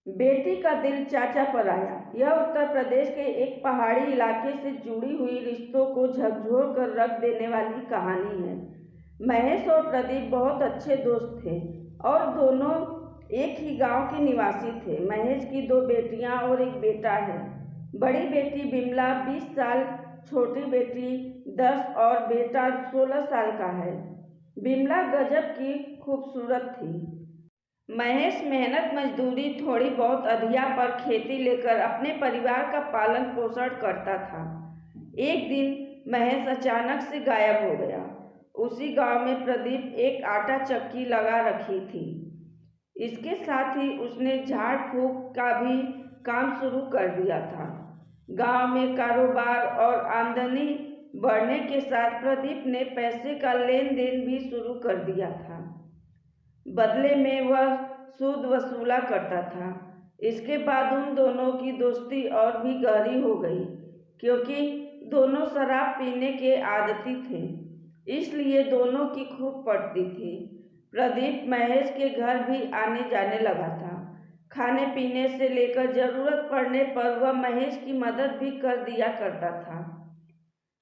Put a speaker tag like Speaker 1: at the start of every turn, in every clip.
Speaker 1: बेटी का दिल चाचा पर आया। यह उत्तर प्रदेश के एक पहाड़ी इलाके से जुड़ी हुई रिश्तों को झकझोर कर रख देने वाली कहानी है। महेश और प्रदीप बहुत अच्छे दोस्त थे और दोनों एक ही गांव के निवासी थे। महेश की 2 बेटियां और एक बेटा है। बड़ी बेटी बिमला 20 साल, छोटी बेटी 10 और बेटा 16 साल का है। बिमला गजब की खूबसूरत थी। महेश मेहनत मजदूरी थोड़ी बहुत अधिया पर खेती लेकर अपने परिवार का पालन पोषण करता था। एक दिन महेश अचानक से गायब हो गया। उसी गांव में प्रदीप एक आटा चक्की लगा रखी थी। इसके साथ ही उसने झाड़ फूंक का भी काम शुरू कर दिया था। गांव में कारोबार और आमदनी बढ़ने के साथ प्रदीप ने पैसे का लेन देन भी शुरू कर दिया था। बदले में वह सूद वसूला करता था। इसके बाद उन दोनों की दोस्ती और भी गहरी हो गई, क्योंकि दोनों शराब पीने के आदती थे, इसलिए दोनों की खूब पड़ती थी। प्रदीप महेश के घर भी आने जाने लगा था। खाने पीने से लेकर जरूरत पड़ने पर वह महेश की मदद भी कर दिया करता था।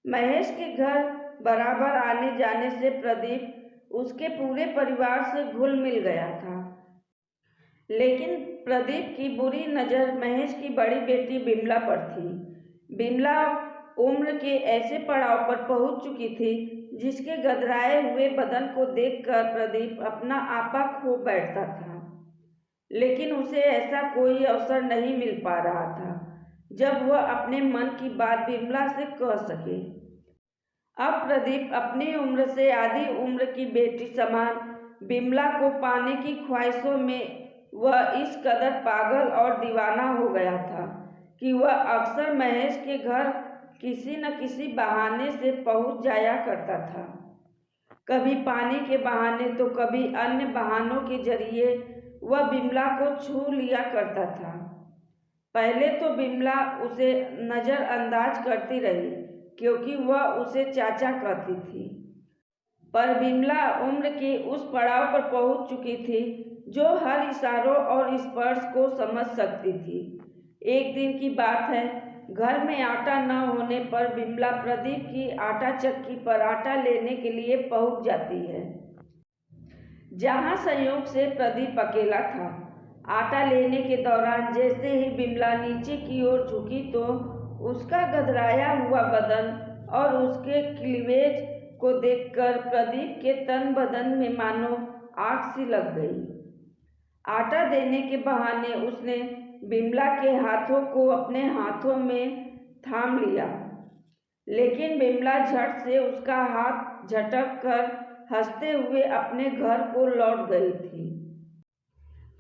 Speaker 1: महेश के घर बराबर आने जाने से प्रदीप उसके पूरे परिवार से घुल मिल गया था। लेकिन प्रदीप की बुरी नज़र महेश की बड़ी बेटी बिमला पर थी। बिमला उम्र के ऐसे पड़ाव पर पहुंच चुकी थी जिसके गदराए हुए बदन को देखकर प्रदीप अपना आपा खो बैठता था। लेकिन उसे ऐसा कोई अवसर नहीं मिल पा रहा था जब वह अपने मन की बात बिमला से कह सके। अब प्रदीप अपनी उम्र से आधी उम्र की बेटी समान बिमला को पाने की ख्वाहिशों में वह इस कदर पागल और दीवाना हो गया था कि वह अक्सर महेश के घर किसी न किसी बहाने से पहुंच जाया करता था। कभी पानी के बहाने तो कभी अन्य बहानों के जरिए वह बिमला को छू लिया करता था। पहले तो बिमला उसे नज़रअंदाज करती रही, क्योंकि वह उसे चाचा कहती थी। पर बिमला उम्र के उस पड़ाव पर पहुंच चुकी थी जो हर इशारों और स्पर्श को समझ सकती थी। एक दिन की बात है, घर में आटा न होने पर बिमला प्रदीप की आटा चक्की पर आटा लेने के लिए पहुंच जाती है, जहां संयोग से प्रदीप अकेला था। आटा लेने के दौरान जैसे ही बिमला नीचे की ओर झुकी तो उसका गदराया हुआ बदन और उसके क्लीवेज को देखकर प्रदीप के तन बदन में मानो आग सी लग गई। आटा देने के बहाने उसने बिमला के हाथों को अपने हाथों में थाम लिया, लेकिन बिमला झट से उसका हाथ झटक कर हंसते हुए अपने घर को लौट गई थी।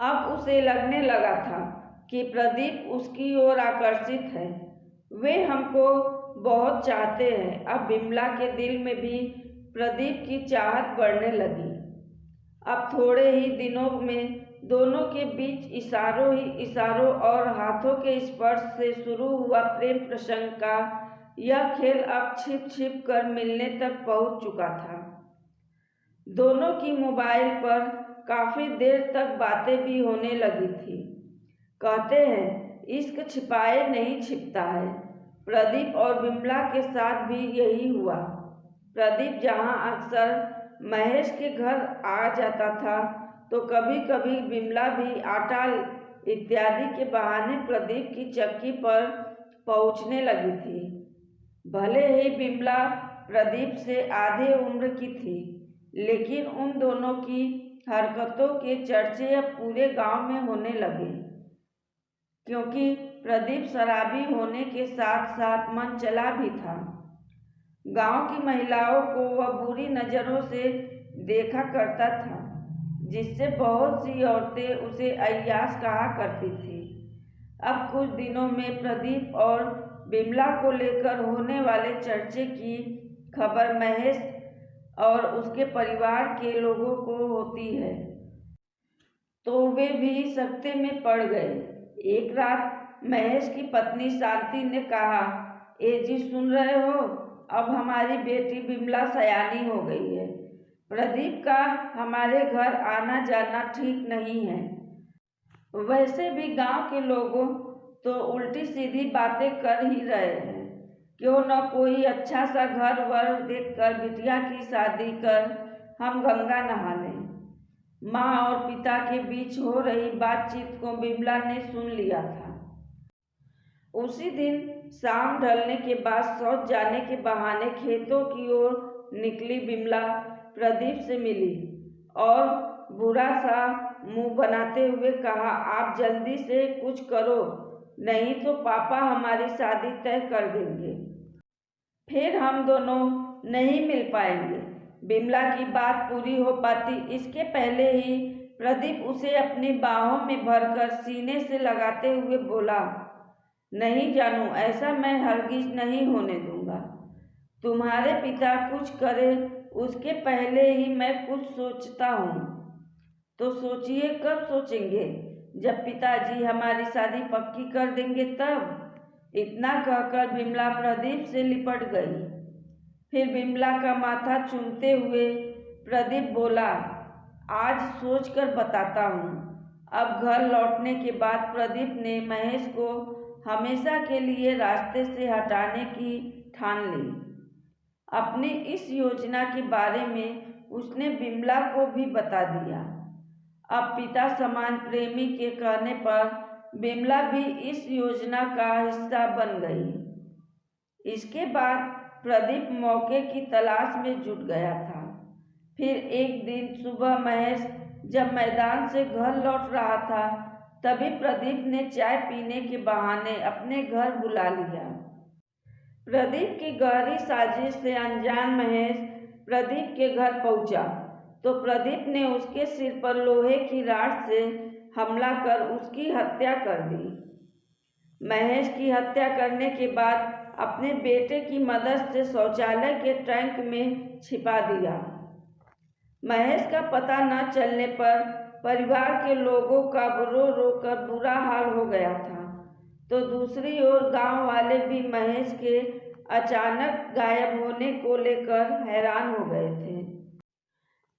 Speaker 1: अब उसे लगने लगा था कि प्रदीप उसकी ओर आकर्षित है। वे हमको बहुत चाहते हैं। अब बिमला के दिल में भी प्रदीप की चाहत बढ़ने लगी। अब थोड़े ही दिनों में दोनों के बीच इशारों ही इशारों और हाथों के स्पर्श से शुरू हुआ प्रेम प्रसंग का यह खेल अब छिप छिप कर मिलने तक पहुंच चुका था। दोनों की मोबाइल पर काफ़ी देर तक बातें भी होने लगी थी। कहते हैं इश्क छिपाए नहीं छिपता है। प्रदीप और बिमला के साथ भी यही हुआ। प्रदीप जहां अक्सर महेश के घर आ जाता था, तो कभी कभी बिमला भी आटा इत्यादि के बहाने प्रदीप की चक्की पर पहुंचने लगी थी। भले ही बिमला प्रदीप से आधे उम्र की थी, लेकिन उन दोनों की हरकतों के चर्चे अब पूरे गांव में होने लगे, क्योंकि प्रदीप शराबी होने के साथ साथ मनचला भी था। गांव की महिलाओं को वह बुरी नज़रों से देखा करता था, जिससे बहुत सी औरतें उसे अय्याश कहा करती थी। अब कुछ दिनों में प्रदीप और बिमला को लेकर होने वाले चर्चे की खबर महेश और उसके परिवार के लोगों को होती है, तो वे भी सकते में पड़ गए। एक रात महेश की पत्नी शांति ने कहा, ए जी सुन रहे हो, अब हमारी बेटी बिमला सयानी हो गई है। प्रदीप का हमारे घर आना जाना ठीक नहीं है। वैसे भी गांव के लोगों तो उल्टी सीधी बातें कर ही रहे हैं। क्यों न कोई अच्छा सा घर वर देखकर बिटिया की शादी कर हम गंगा नहा लें। माँ और पिता के बीच हो रही बातचीत को बिमला ने सुन लिया था। उसी दिन शाम ढलने के बाद शौच जाने के बहाने खेतों की ओर निकली बिमला प्रदीप से मिली और बुरा सा मुंह बनाते हुए कहा, आप जल्दी से कुछ करो, नहीं तो पापा हमारी शादी तय कर देंगे। फिर हम दोनों नहीं मिल पाएंगे। बिमला की बात पूरी हो पाती इसके पहले ही प्रदीप उसे अपनी बाहों में भरकर सीने से लगाते हुए बोला, नहीं जानू, ऐसा मैं हरगिज नहीं होने दूंगा। तुम्हारे पिता कुछ करे उसके पहले ही मैं कुछ सोचता हूँ। तो सोचिए, कब सोचेंगे? जब पिताजी हमारी शादी पक्की कर देंगे तब। इतना कहकर बिमला प्रदीप से लिपट गई। फिर बिमला का माथा चूमते हुए प्रदीप बोला, आज सोचकर बताता हूँ। अब घर लौटने के बाद प्रदीप ने महेश को हमेशा के लिए रास्ते से हटाने की ठान ली। अपनी इस योजना के बारे में उसने बिमला को भी बता दिया। अब पिता समान प्रेमी के कहने पर बिमला भी इस योजना का हिस्सा बन गई। इसके बाद प्रदीप मौके की तलाश में जुट गया था। फिर एक दिन सुबह महेश जब मैदान से घर लौट रहा था तभी प्रदीप ने चाय पीने के बहाने अपने घर बुला लिया। प्रदीप की गहरी साजिश से अनजान महेश प्रदीप के घर पहुंचा तो प्रदीप ने उसके सिर पर लोहे की राड से हमला कर उसकी हत्या कर दी। महेश की हत्या करने के बाद अपने बेटे की मदद से शौचालय के टैंक में छिपा दिया। महेश का पता न चलने पर परिवार के लोगों का रो रो कर बुरा हाल हो गया था। तो दूसरी ओर गांव वाले भी महेश के अचानक गायब होने को लेकर हैरान हो गए थे।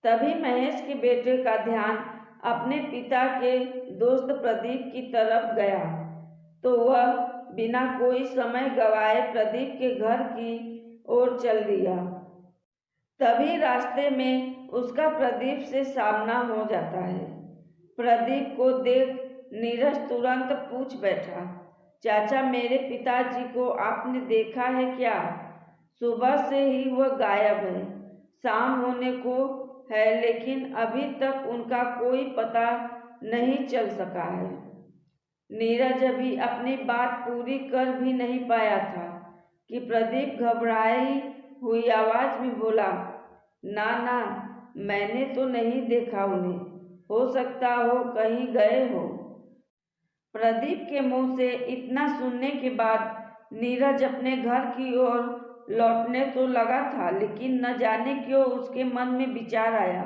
Speaker 1: तभी महेश के बेटे का ध्यान अपने पिता के दोस्त प्रदीप की तरफ गया तो वह बिना कोई समय गवाए प्रदीप के घर की ओर चल दिया। तभी रास्ते में उसका प्रदीप से सामना हो जाता है। प्रदीप को देख नीरज तुरंत पूछ बैठा, चाचा, मेरे पिताजी को आपने देखा है क्या? सुबह से ही वह गायब है। शाम होने को है लेकिन अभी तक उनका कोई पता नहीं चल सका है। नीरज अभी अपनी बात पूरी कर भी नहीं पाया था कि प्रदीप घबराई हुई आवाज में बोला, ना ना, मैंने तो नहीं देखा उन्हें, हो सकता हो कहीं गए हो। प्रदीप के मुंह से इतना सुनने के बाद नीरज अपने घर की ओर लौटने तो लगा था लेकिन न जाने क्यों उसके मन में विचार आया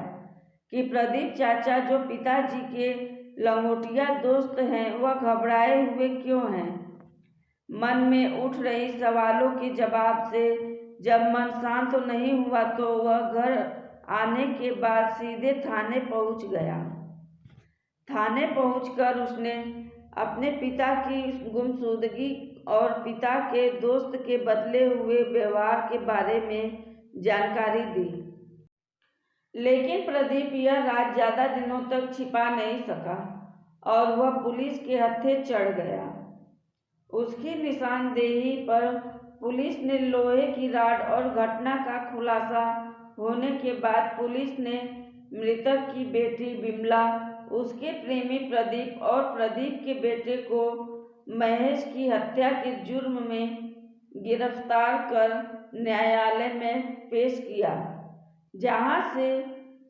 Speaker 1: कि प्रदीप चाचा जो पिताजी के लंगोटिया दोस्त हैं वह घबराए हुए क्यों हैं। मन में उठ रही सवालों के जवाब से जब मन शांत नहीं हुआ तो वह घर आने के बाद सीधे थाने पहुंच गया। थाने पहुंचकर उसने अपने पिता की गुमशुदगी और पिता के दोस्त के बदले हुए व्यवहार के बारे में जानकारी दी। लेकिन प्रदीप यह राज ज़्यादा दिनों तक छिपा नहीं सका और वह पुलिस के हत्थे चढ़ गया। उसकी निशानदेही पर पुलिस ने लोहे की राड और घटना का खुलासा होने के बाद पुलिस ने मृतक की बेटी बिमला, उसके प्रेमी प्रदीप और प्रदीप के बेटे को महेश की हत्या के जुर्म में गिरफ्तार कर न्यायालय में पेश किया, जहां से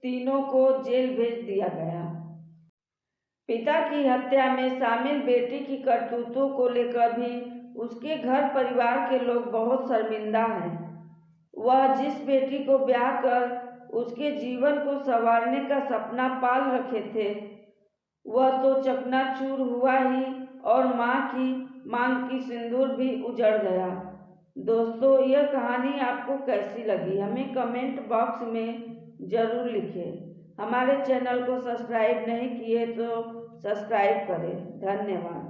Speaker 1: तीनों को जेल भेज दिया गया। पिता की हत्या में शामिल बेटी की करतूतों को लेकर भी उसके घर परिवार के लोग बहुत शर्मिंदा हैं। वह जिस बेटी को ब्याह कर उसके जीवन को संवारने का सपना पाल रखे थे वह तो चकनाचूर हुआ ही और माँ की मांग की सिंदूर भी उजड़ गया। दोस्तों, यह कहानी आपको कैसी लगी हमें कमेंट बॉक्स में ज़रूर लिखें। हमारे चैनल को सब्सक्राइब नहीं किए तो सब्सक्राइब करें। धन्यवाद।